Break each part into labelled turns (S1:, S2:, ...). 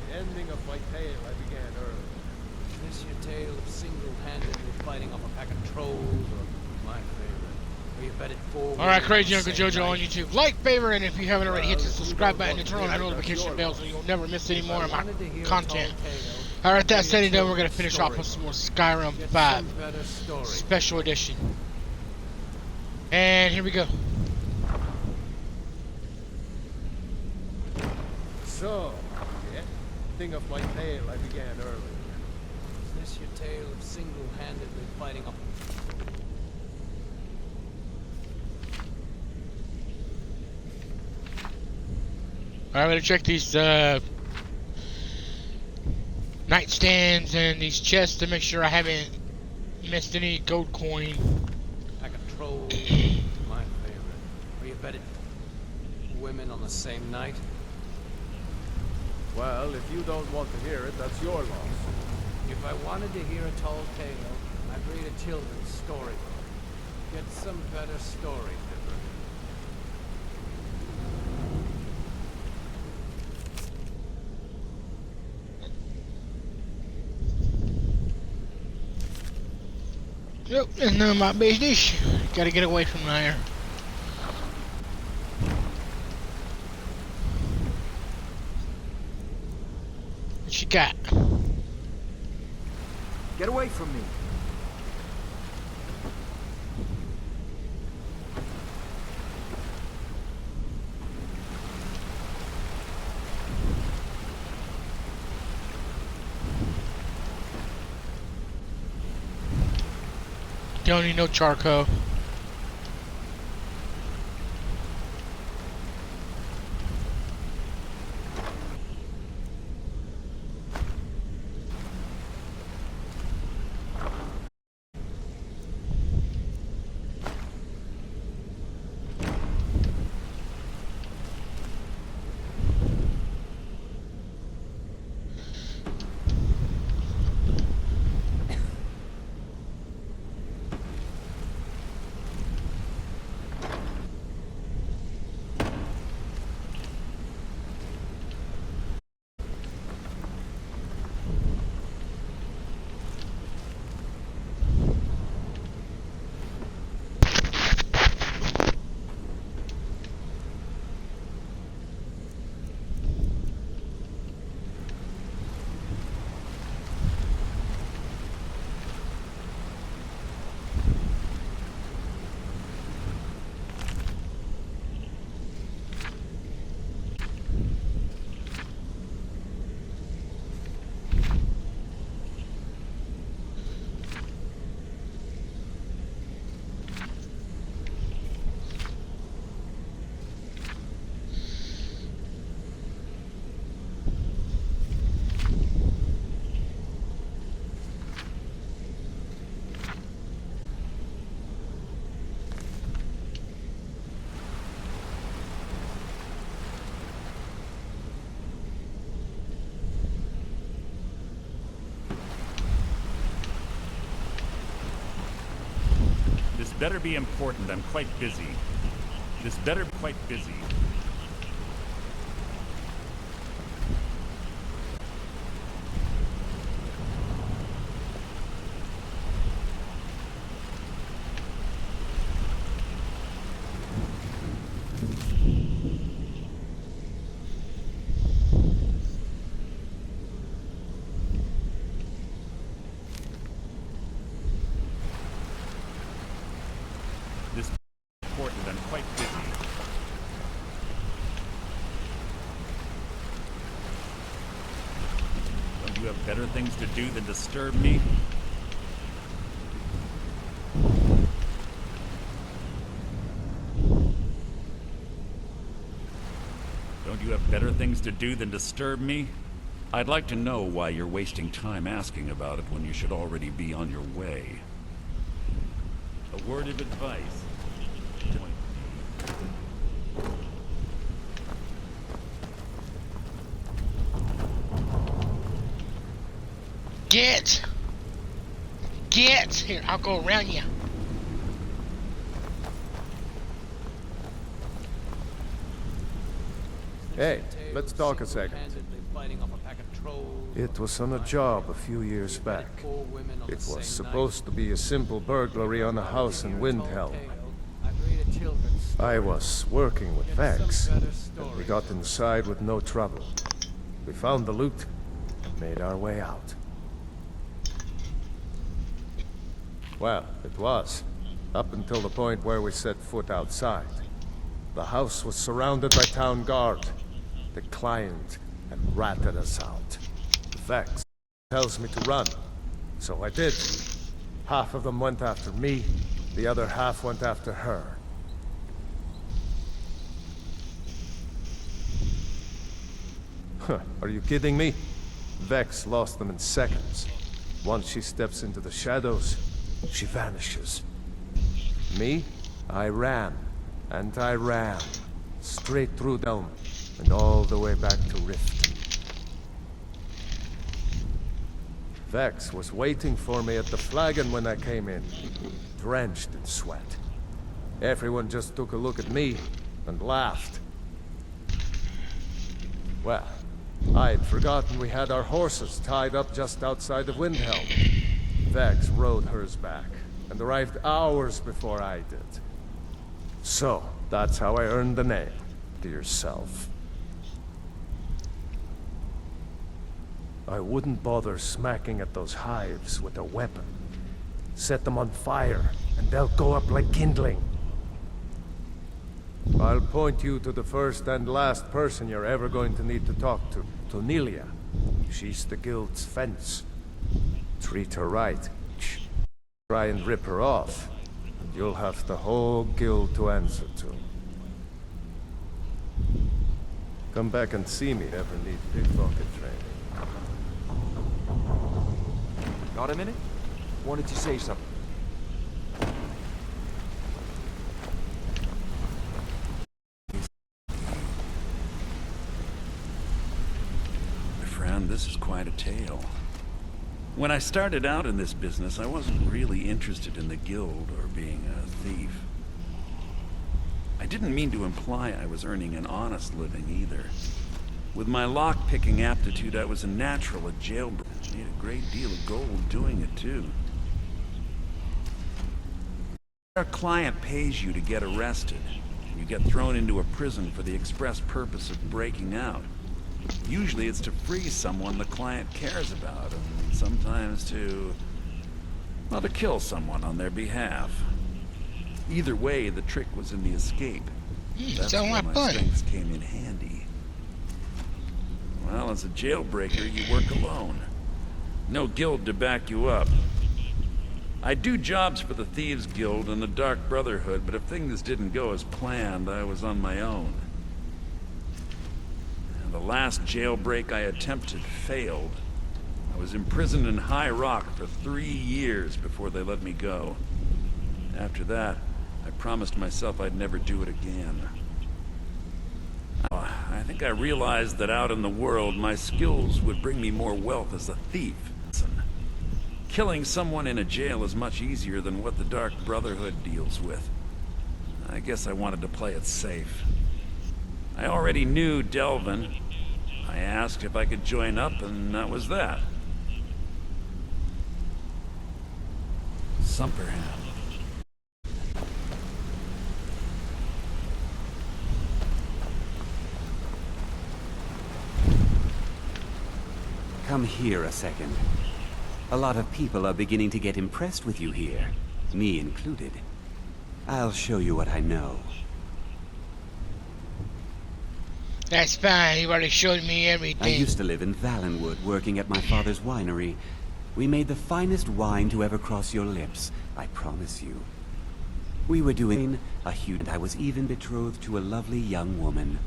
S1: The ending of my tale I began early.
S2: Is this your tale of single-handedly fighting off a pack of trolls, or my favorite, where you bet it forward?
S3: Alright, Crazy Uncle Jojo on YouTube. Like, favorite, and if you haven't already, hit the subscribe button and turn on that notification bell so you'll never miss any more of my content. Alright, that said and done, we're going to finish off with some more Skyrim 5 Special Edition. And here we go.
S1: So, the ending of my tale I began early.
S2: Is this your tale of single-handedly fighting off?
S3: I'm going to check these nightstands and these chests to make sure I haven't missed any gold coin.
S2: Pack of trolls, my favorite, where you bet it women on the same night.
S1: Well, if you don't want to hear it, that's your loss.
S2: If I wanted to hear a tall tale, I'd read a children's storybook. Get some better story, Pipper.
S3: Nope, that's none of my business. Gotta get away from there. What you got?
S4: Get away from me.
S3: Don't need no charcoal.
S5: This better be important. I'm quite busy. This better be quite busy. This important. I'm quite busy. Don't you have better things to do than disturb me? Don't you have better things to do than disturb me? I'd like to know why you're wasting time asking about it when you should already be on your way. A word of advice.
S3: Get! Here, I'll go around you.
S1: Hey, let's talk a second.
S2: Single-handedly fighting off a pack of trolls.
S1: It was on a job a few years back. It was supposed to be a simple burglary on a house in Windhelm. I was working with Vex, and we got inside with no trouble. We found the loot, and made our way out. Well, it was, up until the point where we set foot outside. The house was surrounded by town guard. The client had ratted us out. Vex tells me to run, so I did. Half of them went after me, the other half went after her. Huh, are you kidding me? Vex lost them in seconds. Once she steps into the shadows, she vanishes. Me? I ran, and I ran. Straight through Dome, and all the way back to Rift. Vex was waiting for me at the flagon when I came in, drenched in sweat. Everyone just took a look at me and laughed. Well, I'd forgotten we had our horses tied up just outside of Windhelm. Vex rode hers back, and arrived hours before I did. So, that's how I earned the name. To yourself. I wouldn't bother smacking at those hives with a weapon. Set them on fire, and they'll go up like kindling. I'll point you to the first and last person you're ever going to need to talk to. Nelia. She's the guild's fence. Treat her right. Try and rip her off, and you'll have the whole guild to answer to. Come back and see me if you ever need pickpocket training.
S4: Got a minute? Wanted to say something.
S5: My friend, this is quite a tale. When I started out in this business, I wasn't really interested in the guild or being a thief. I didn't mean to imply I was earning an honest living either. With my lock-picking aptitude, I was a natural at jailbreak. Made a great deal of gold doing it, too. Our client pays you to get arrested. You get thrown into a prison for the express purpose of breaking out. Usually it's to free someone the client cares about, and sometimes to kill someone on their behalf. Either way, the trick was in the escape. That's where my strengths came in handy. Well, as a jailbreaker, you work alone. No guild to back you up. I do jobs for the Thieves Guild and the Dark Brotherhood, but if things didn't go as planned, I was on my own. And the last jailbreak I attempted failed. I was imprisoned in High Rock for 3 years before they let me go. After that, I promised myself I'd never do it again. I think I realized that out in the world, my skills would bring me more wealth as a thief. Killing someone in a jail is much easier than what the Dark Brotherhood deals with. I guess I wanted to play it safe. I already knew Delvin. I asked if I could join up, and that was that. Sumperham.
S6: Come here a second. A lot of people are beginning to get impressed with you here, me included. I'll show you what I know.
S3: That's fine, you already showed me everything.
S6: I used to live in Valenwood, working at my father's winery. We made the finest wine to ever cross your lips, I promise you. We were doing a huge... I was even betrothed to a lovely young woman.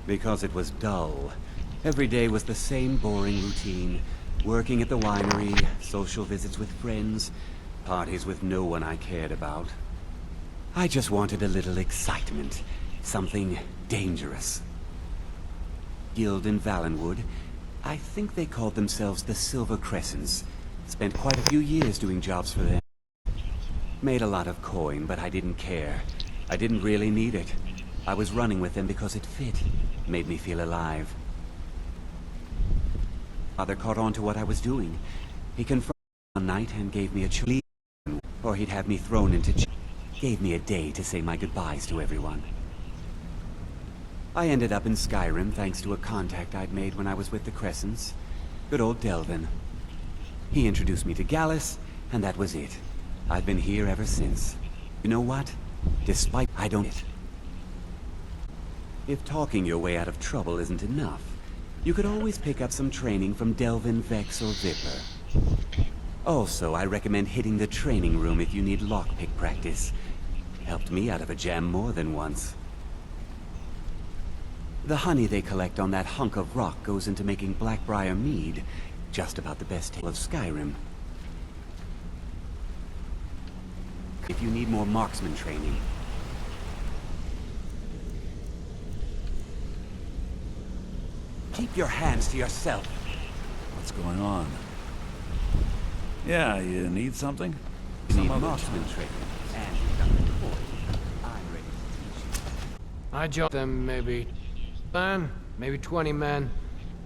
S6: Because it was dull. Every day was the same boring routine. Working at the winery, social visits with friends, parties with no one I cared about. I just wanted a little excitement. Something dangerous. Guild in Valenwood. I think they called themselves the Silver Crescents. Spent quite a few years doing jobs for them. Made a lot of coin, but I didn't care. I didn't really need it. I was running with them because it fit. Made me feel alive. Father caught on to what I was doing. He confronted me one night and gave me a choice, or he'd have me thrown into jail. Gave me a day to say my goodbyes to everyone. I ended up in Skyrim thanks to a contact I'd made when I was with the Crescents. Good old Delvin. He introduced me to Gallus, and that was it. I've been here ever since. You know what? Despite I don't... If talking your way out of trouble isn't enough, you could always pick up some training from Delvin, Vex, or Vipper. Also, I recommend hitting the training room if you need lockpick practice. Helped me out of a jam more than once. The honey they collect on that hunk of rock goes into making Blackbriar mead, just about the best tale of Skyrim. If you need more marksman training. Keep your hands to yourself.
S5: What's going on? Yeah, you need something?
S6: You need
S5: Some other
S6: marksman
S5: time.
S6: training. And you've got the toy. I'm ready to teach you.
S2: I joined them maybe 20 men.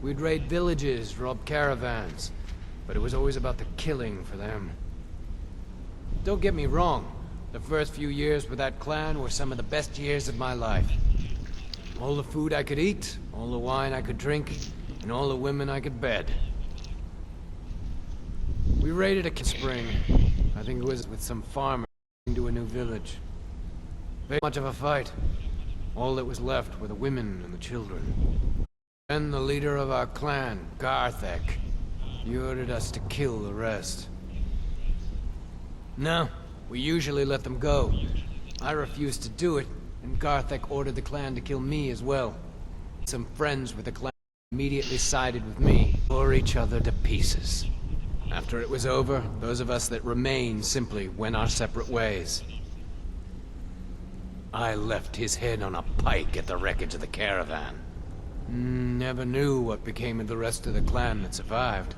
S2: We'd raid villages, rob caravans. But it was always about the killing for them. Don't get me wrong. The first few years with that clan were some of the best years of my life. All the food I could eat, all the wine I could drink, and all the women I could bed. We raided a spring. I think it was with some farmers into a new village. Very much of a fight. All that was left were the women and the children. Then the leader of our clan, Garthek, he ordered us to kill the rest. No, we usually let them go. I refused to do it, and Garthek ordered the clan to kill me as well. Some friends with the clan immediately sided with me, tore each other to pieces. After it was over, those of us that remained simply went our separate ways. I left his head on a pike at the wreckage of the caravan. Never knew what became of the rest of the clan that survived.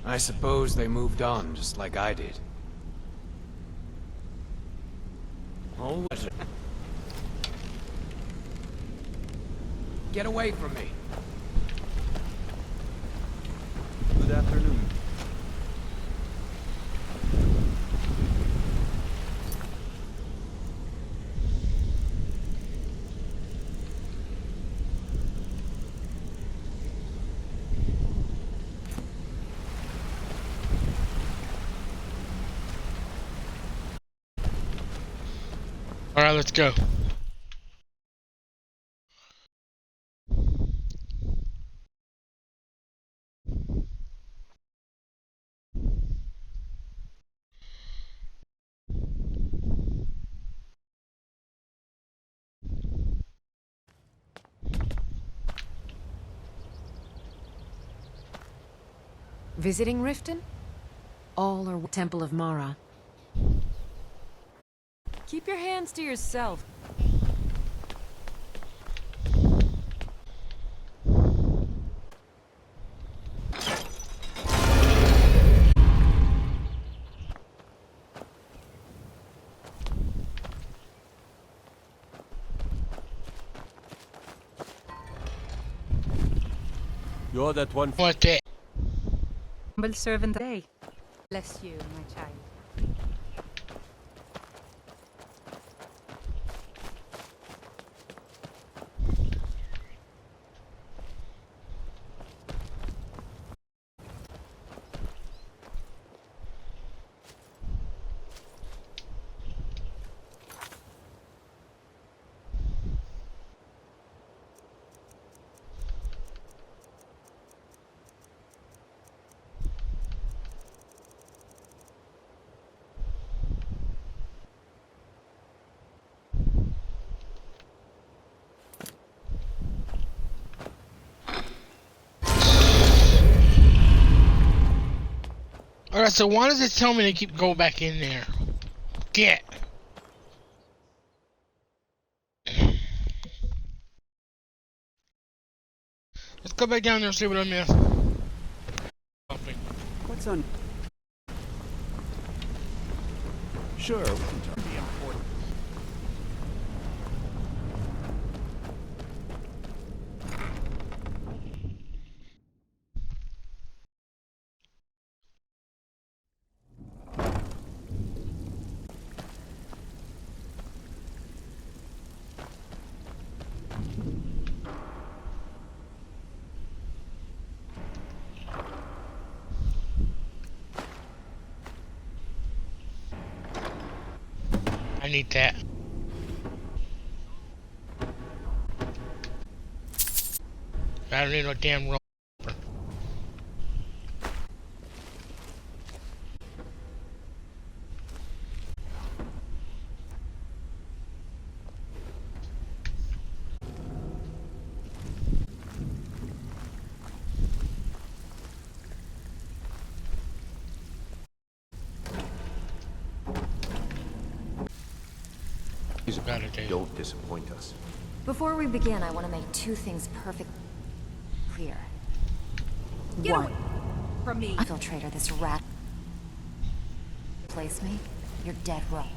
S2: I suppose they moved on, just like I did. Oh, get away from me!
S4: Good afternoon.
S3: Alright, let's go.
S7: Visiting Riften? All are Temple of Mara. Keep your hands to yourself.
S1: You're that one.
S3: What the?
S8: Humble servant day. Bless you, my child.
S3: Alright, so why does it tell me to keep going back in there? Get. Let's go back down there and see what I missed.
S6: What's on...
S5: Sure, we can turn the important.
S3: need that. I don't need no damn rope. Got it, Dave.
S9: Don't disappoint us.
S7: Before we begin, I want to make two things perfectly clear.
S8: Get
S7: One,
S8: away from me.
S7: infiltrator, this rat place me, you're dead wrong.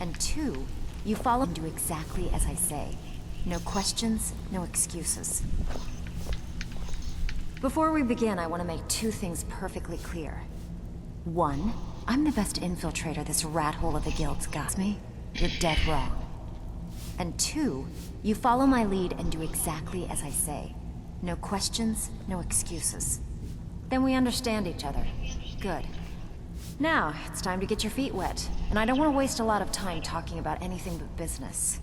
S7: And two, you follow and do exactly as I say. No questions, no excuses. Before we begin, I want to make two things perfectly clear. One, I'm the best infiltrator this rat hole of the guild's got me. You're dead wrong. And two, you follow my lead and do exactly as I say. No questions, no excuses. Then we understand each other. Good. Now, it's time to get your feet wet. And I don't want to waste a lot of time talking about anything but business.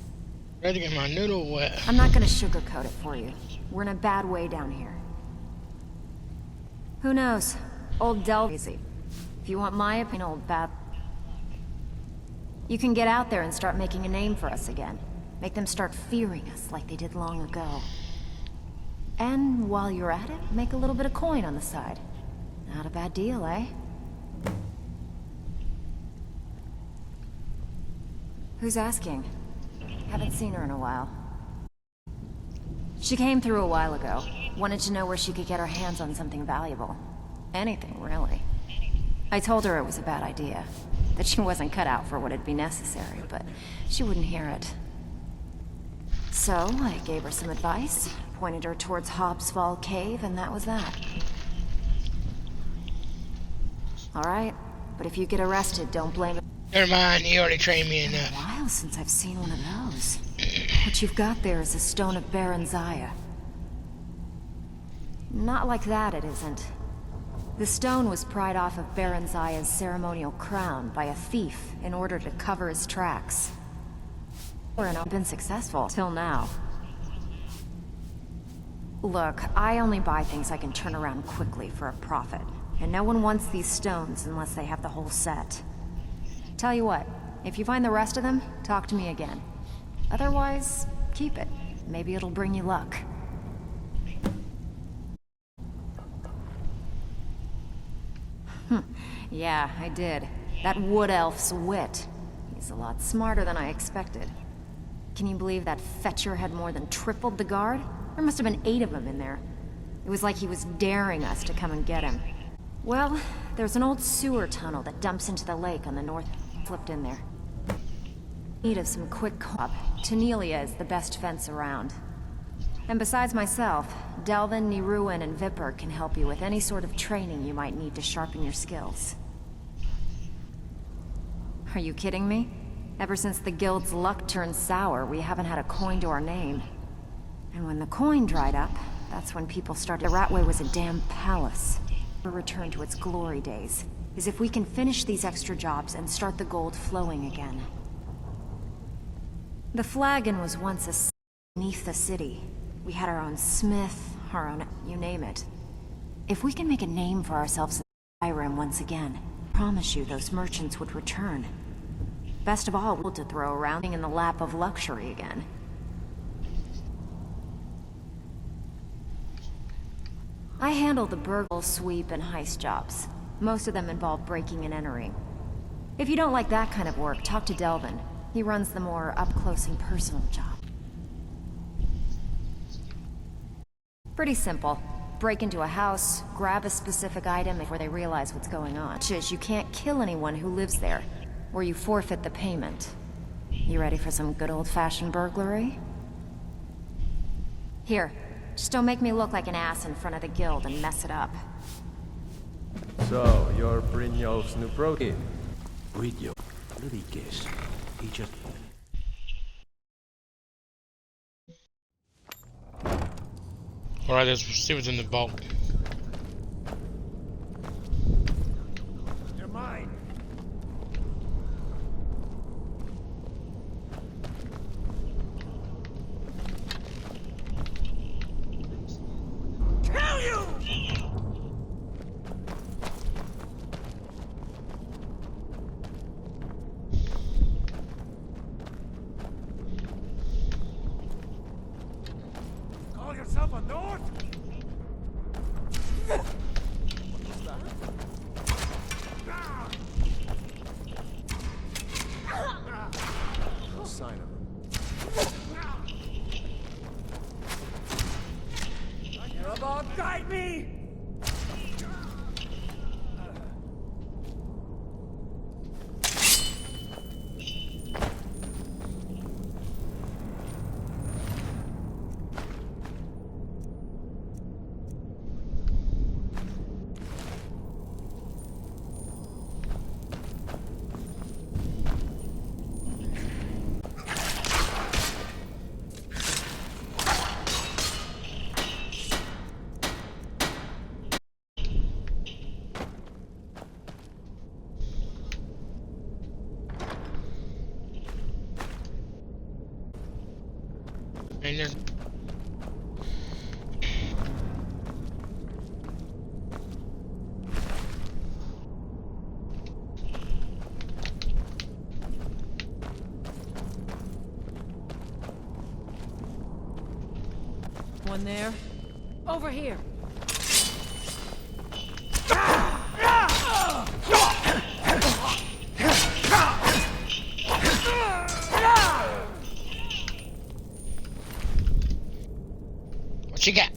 S3: Ready to get my noodle wet.
S7: I'm not gonna sugarcoat it for you. We're in a bad way down here. Who knows? Old Del crazy. If you want my opinion, old bad... You can get out there and start making a name for us again. Make them start fearing us like they did long ago. And while you're at it, make a little bit of coin on the side. Not a bad deal, eh? Who's asking? Haven't seen her in a while. She came through a while ago. Wanted to know where she could get her hands on something valuable. Anything, really. I told her it was a bad idea. That she wasn't cut out for what'd be necessary, but she wouldn't hear it. So, I gave her some advice, pointed her towards Hobbs Fall Cave, and that was that. Alright, but if you get arrested, don't blame it.
S3: Never mind, you already trained me
S7: Been a
S3: enough.
S7: while since I've seen one of those. What you've got there is a stone of Baron Zaya. Not like that, it isn't. The stone was pried off of Baron Zaya's ceremonial crown by a thief in order to cover his tracks. Or not been successful till now. Look, I only buy things I can turn around quickly for a profit. And no one wants these stones unless they have the whole set. Tell you what, if you find the rest of them, talk to me again. Otherwise, keep it. Maybe it'll bring you luck. Yeah, I did. That wood elf's wit. He's a lot smarter than I expected. Can you believe that fetcher had more than tripled the guard? There must have been 8 of them in there. It was like he was daring us to come and get him. Well, there's an old sewer tunnel that dumps into the lake on the north. Slipped in there. Need of some quick co-op. Tanelia is the best fence around. And besides myself, Delvin, Niruin, and Vipper can help you with any sort of training you might need to sharpen your skills. Are you kidding me? Ever since the guild's luck turned sour, we haven't had a coin to our name. And when the coin dried up, that's when people started. The Ratway was a damn palace. A return to its glory days is if we can finish these extra jobs and start the gold flowing again. The Flagon was once a city beneath the city. We had our own smith, our own, you name it. If we can make a name for ourselves in Skyrim once again, I promise you those merchants would return. Best of all, we'll to throw around in the lap of luxury again. I handle the burgle, sweep, and heist jobs. Most of them involve breaking and entering. If you don't like that kind of work, talk to Delvin. He runs the more up-close and personal job. Pretty simple. Break into a house, grab a specific item before they realize what's going on. You can't kill anyone who lives there, or you forfeit the payment. You ready for some good old-fashioned burglary? Here, just don't make me look like an ass in front of the guild and mess it up.
S1: So, you're Brynjolf's new protein.
S9: Brynjolf, let me guess. He just...
S3: Alright, let's see what's in the bulk.
S1: yourself a north? What's that? No sign of him.
S6: Guide me!
S3: And there's
S10: one there. Over here.
S3: what you got?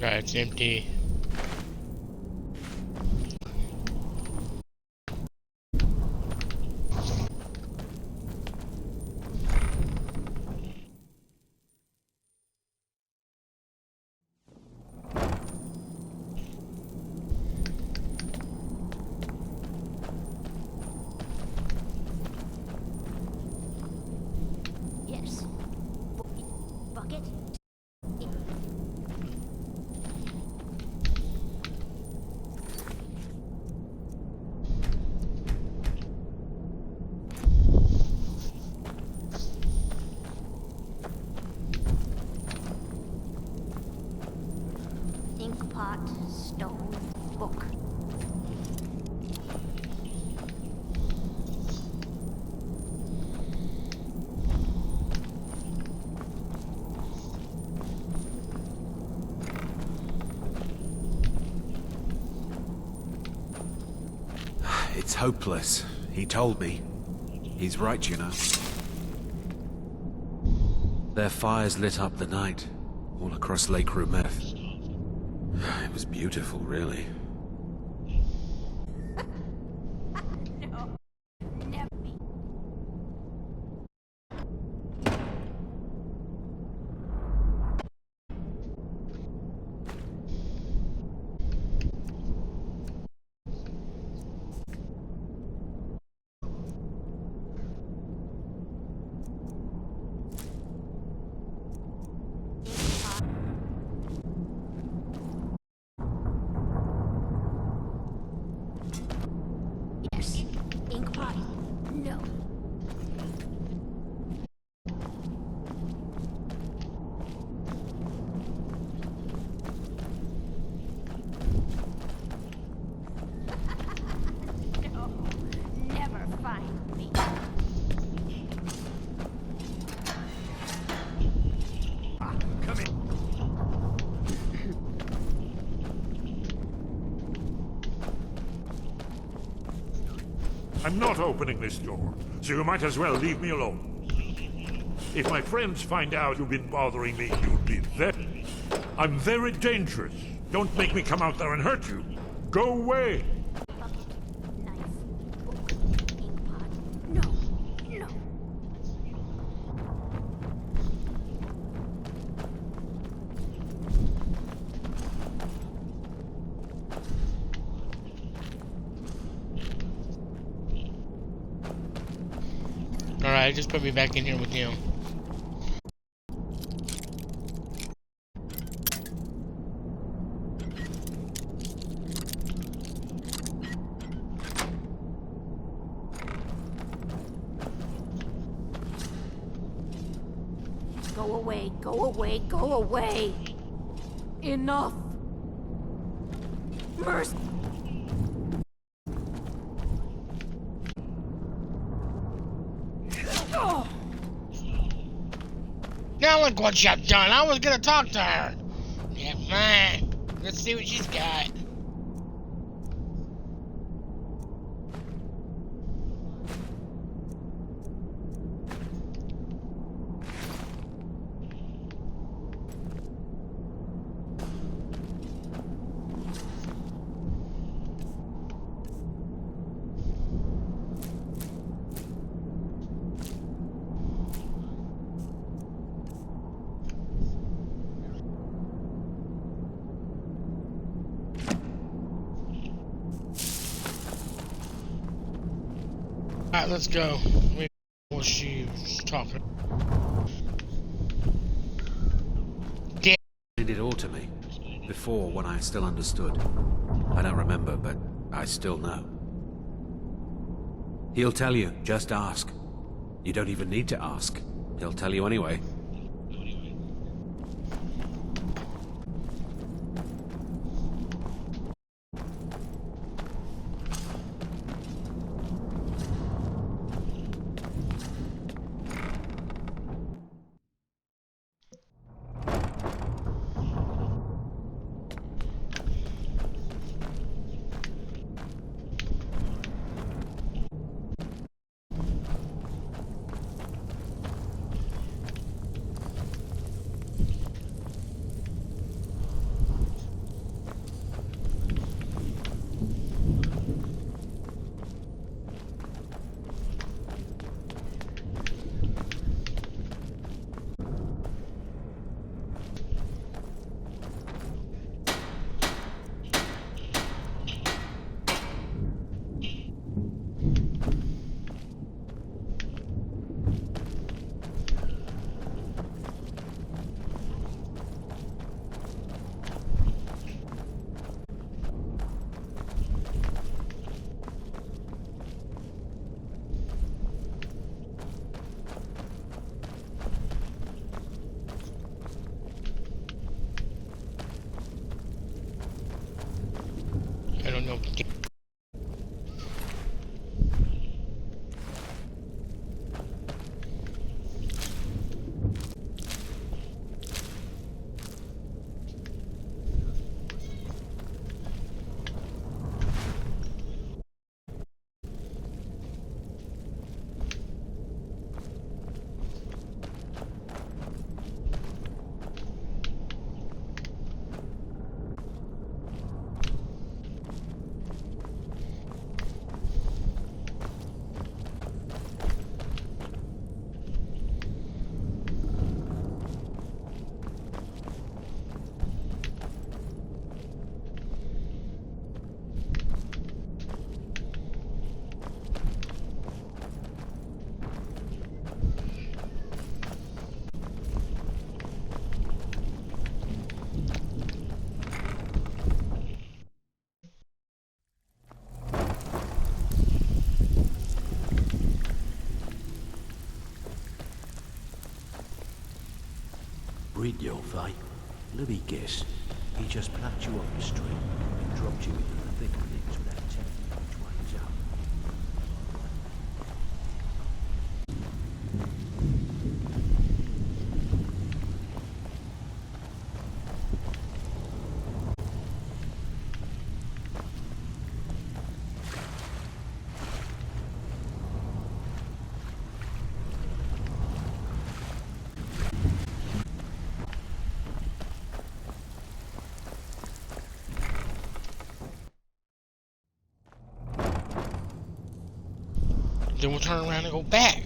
S3: Right, it's empty.
S7: Yes. Bucket?
S11: inkpot, stone, book.
S9: It's hopeless. He told me. He's right, you know. Their fires lit up the night, all across Lake Rumeth. It was beautiful, really.
S11: No, never. Yes, inkpot. No. No, never find me.
S12: I'm not opening this door, so you might as well leave me alone. If my friends find out you've been bothering me, you'll be very... I'm very dangerous. Don't make me come out there and hurt you. Go away.
S11: Knife, book, inkpot. No, no.
S3: Alright, just put me back in here with you.
S11: Go away, go away, go away. Enough. Mercy.
S3: Now look what you've done. I was gonna talk to her. Yeah, fine. Let's see what she's got. Alright, let's go. What she was talking about.
S9: He did it all to me. Before, when I still understood. I don't remember, but I still know. He'll tell you, just ask. You don't even need to ask. He'll tell you anyway. Brynjolf, eh? Let me guess. He just plucked you off the street and dropped you into the thick of things without telling you which way is up.
S3: Then we'll turn around and go back.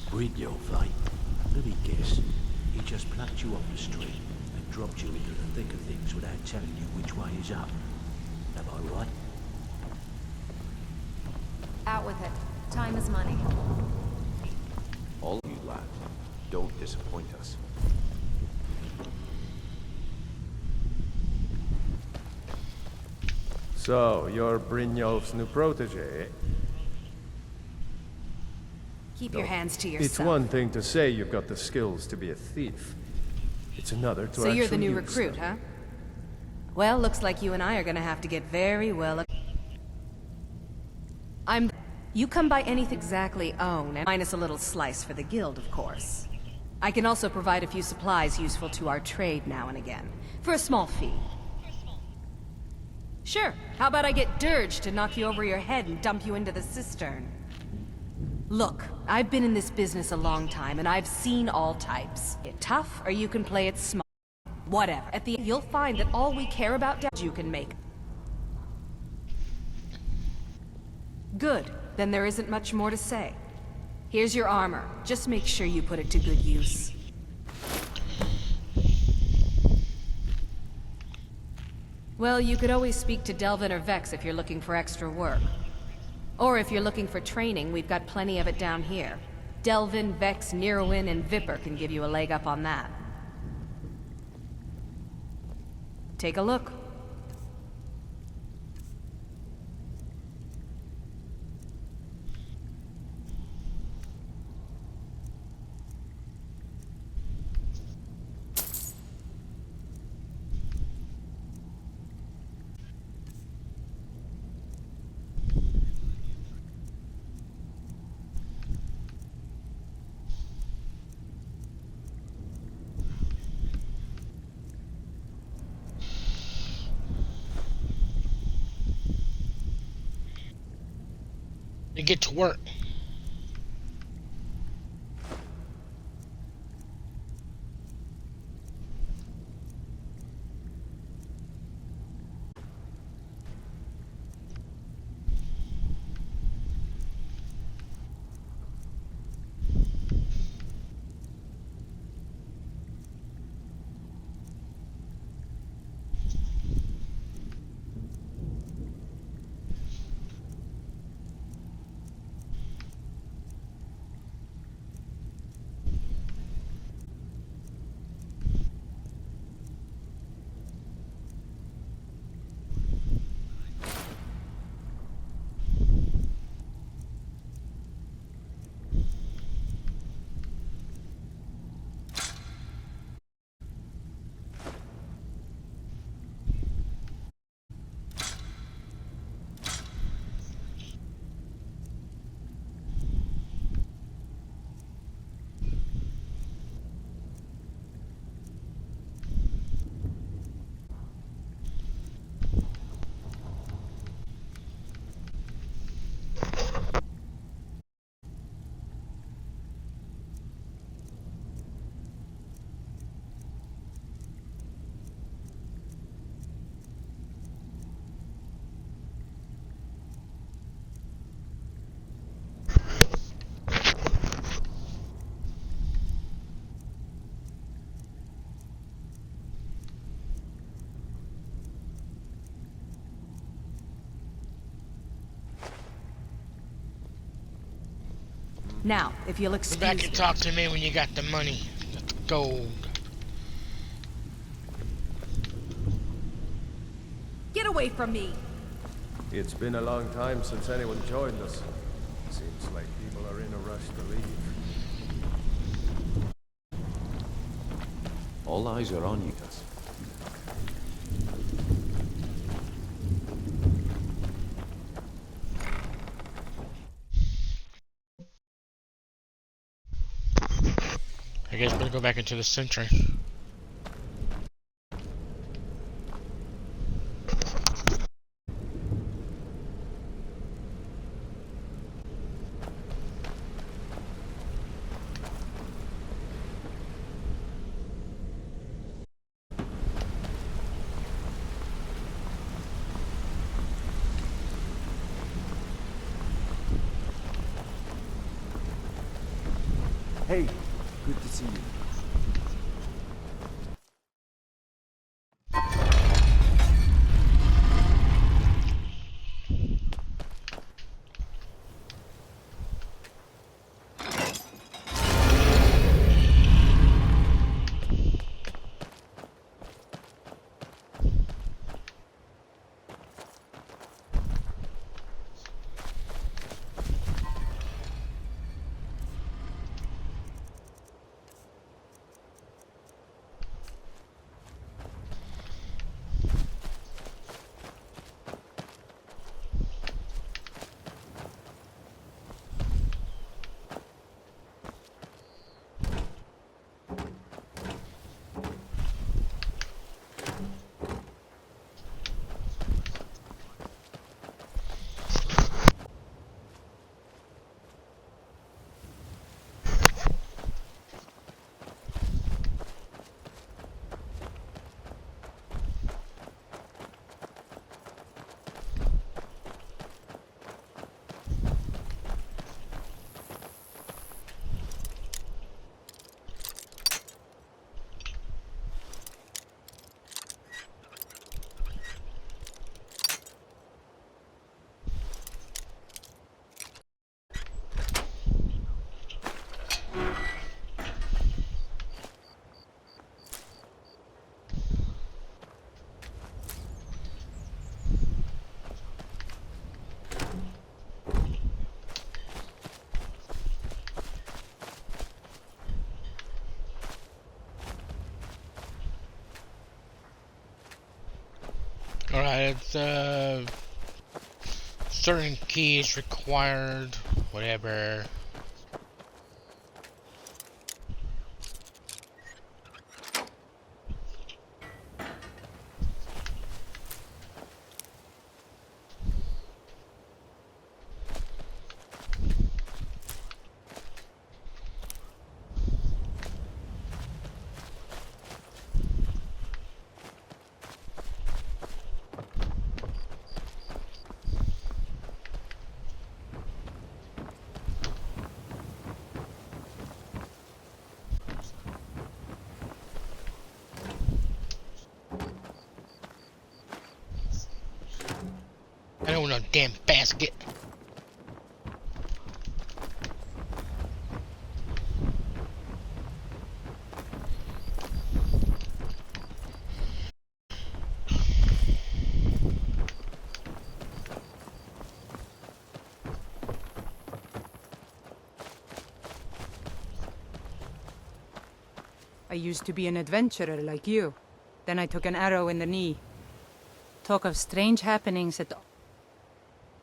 S9: Brynjolf, eh? Let me guess. He just plucked you off the street and dropped you into the thick of things without telling you which way is up. Am I right?
S7: Out with it. Time is money.
S4: All of you lads, don't disappoint us.
S1: So, you're Brynjolf's new protege?
S10: Keep your hands to yourself.
S1: It's one thing to say you've got the skills to be a thief. It's another to
S10: So you're the
S1: actually
S10: new
S1: use
S10: recruit,
S1: them.
S10: huh? Well, looks like you and I are gonna have to get very well. You come by anything exactly own, and minus a little slice for the guild, of course. I can also provide a few supplies useful to our trade now and again, for a small fee. Sure, how about I get Dirge to knock you over your head and dump you into the cistern? Look, I've been in this business a long time, and I've seen all types. Get tough, or you can play it smart. Whatever. At the end, you'll find that all we care about you can make. Good. Then there isn't much more to say. Here's your armor. Just make sure you put it to good use. Well, you could always speak to Delvin or Vex if you're looking for extra work. Or if you're looking for training, we've got plenty of it down here. Delvin, Vex, Neerwin, and Viper can give you a leg up on that. Take a look.
S3: To get to work.
S10: Now, if you'll
S3: Go
S10: excuse
S3: back
S10: me.
S3: and talk to me when you got the money. The gold.
S10: Get away from me!
S1: It's been a long time since anyone joined us. Seems like people are in a rush to leave.
S4: All eyes are on you, Gus.
S3: I guess better go back into the Sentry.
S6: Hey, good to see you. Alright, it's certain keys required, whatever. I don't want no damn basket.
S8: I used to be an adventurer like you. Then I took an arrow in the knee. Talk of strange happenings at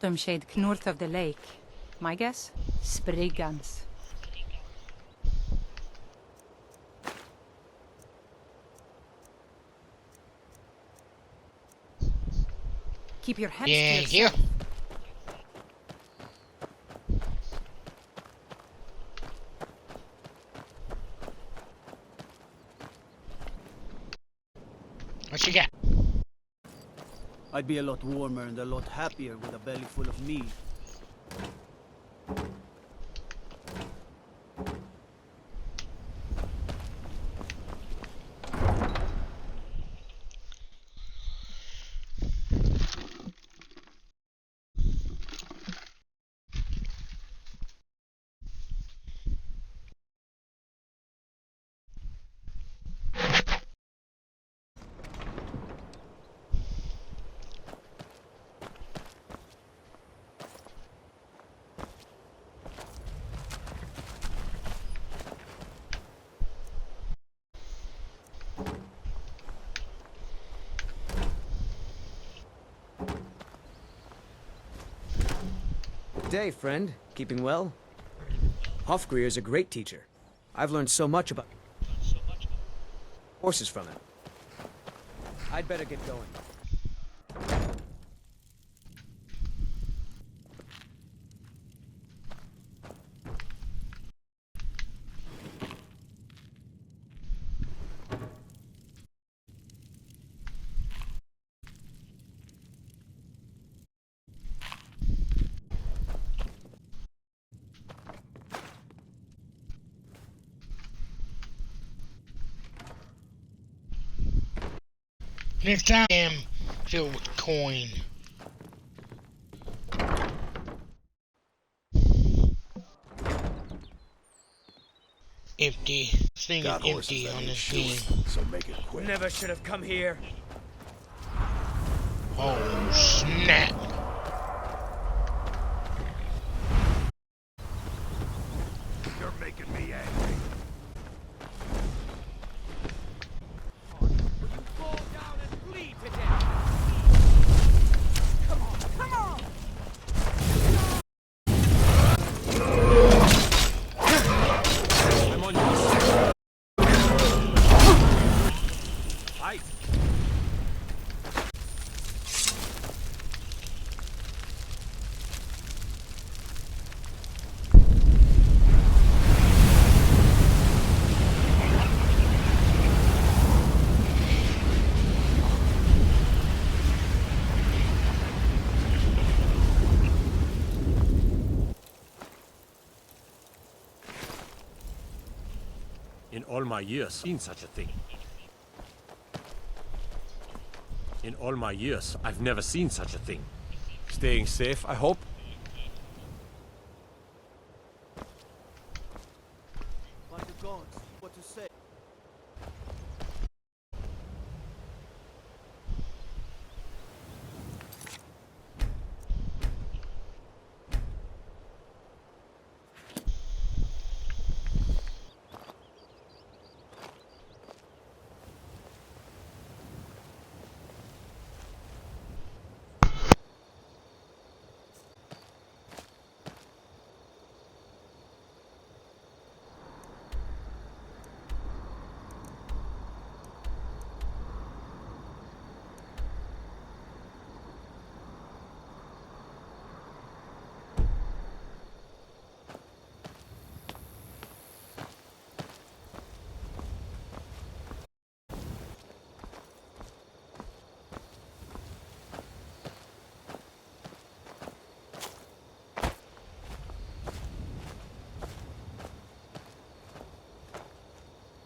S8: Autumnshade north of the lake. My guess? Spriggans. Keep your hands to
S3: Thank you.
S8: yourself.
S3: What you got?
S9: I'd be a lot warmer and a lot happier with a belly full of meat.
S13: day, friend. Keeping well? Hofgreer's a great teacher. I've learned so much about horses from him. I'd better get going.
S3: Next time, I am filled with coin. Empty. This thing is empty on this game.
S9: So make it quick.
S13: Never should have come here.
S3: Oh, snap.
S9: You're making me angry.
S14: In all my years, seen such a thing. In all my years, I've never seen such a thing.
S1: Staying safe, I hope?
S15: By the gods, what to say?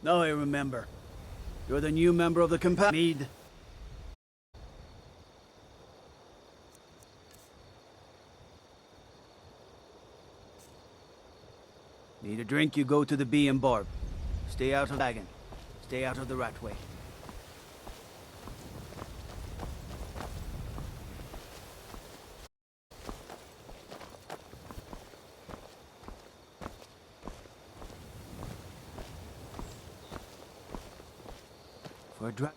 S15: Now I remember. You're the new member of the company. Need a drink, you go to the Bee and Barb. Stay out of the wagon. Stay out of the rat way. For a dragon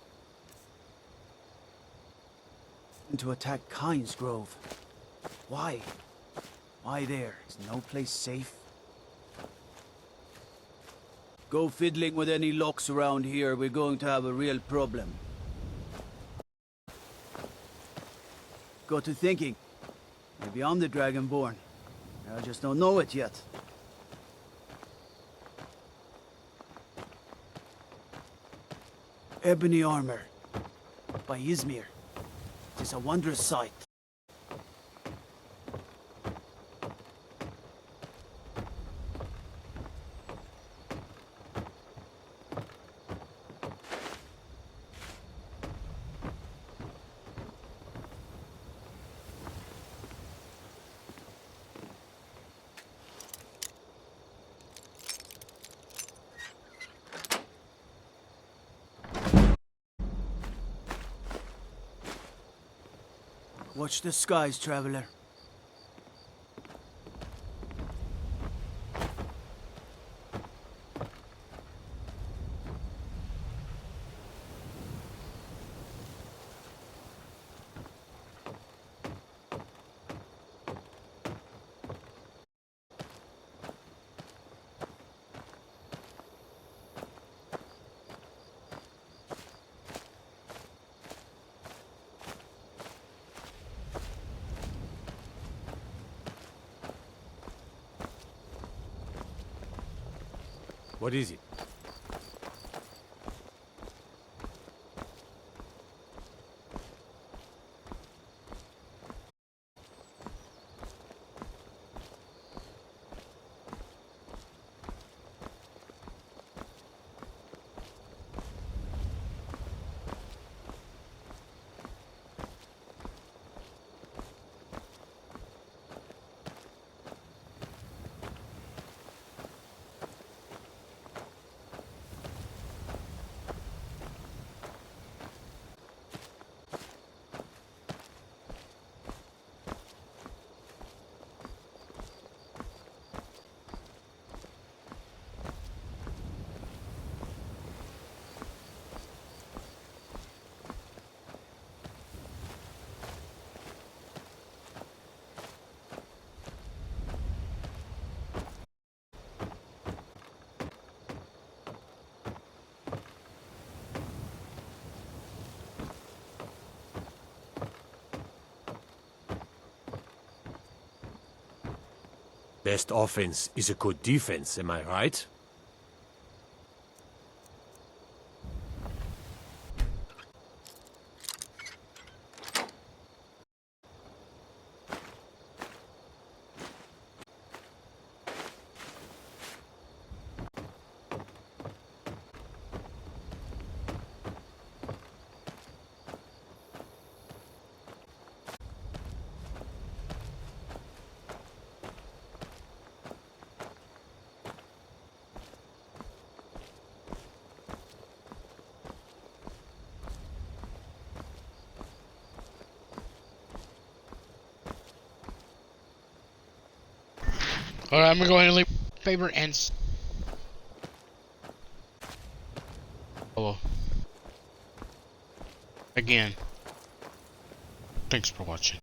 S15: to attack Kyne's Grove. Why? Why there? Is no place safe? Go fiddling with any locks around here, we're going to have a real problem. Got to thinking. Maybe I'm the Dragonborn. I just don't know it yet. Ebony armor. By Izmir. It's a wondrous sight. Watch the skies, traveler.
S14: What is it? Best offense is a good defense, am I right?
S3: Alright, I'm gonna go ahead and leave favor and again. Thanks for watching.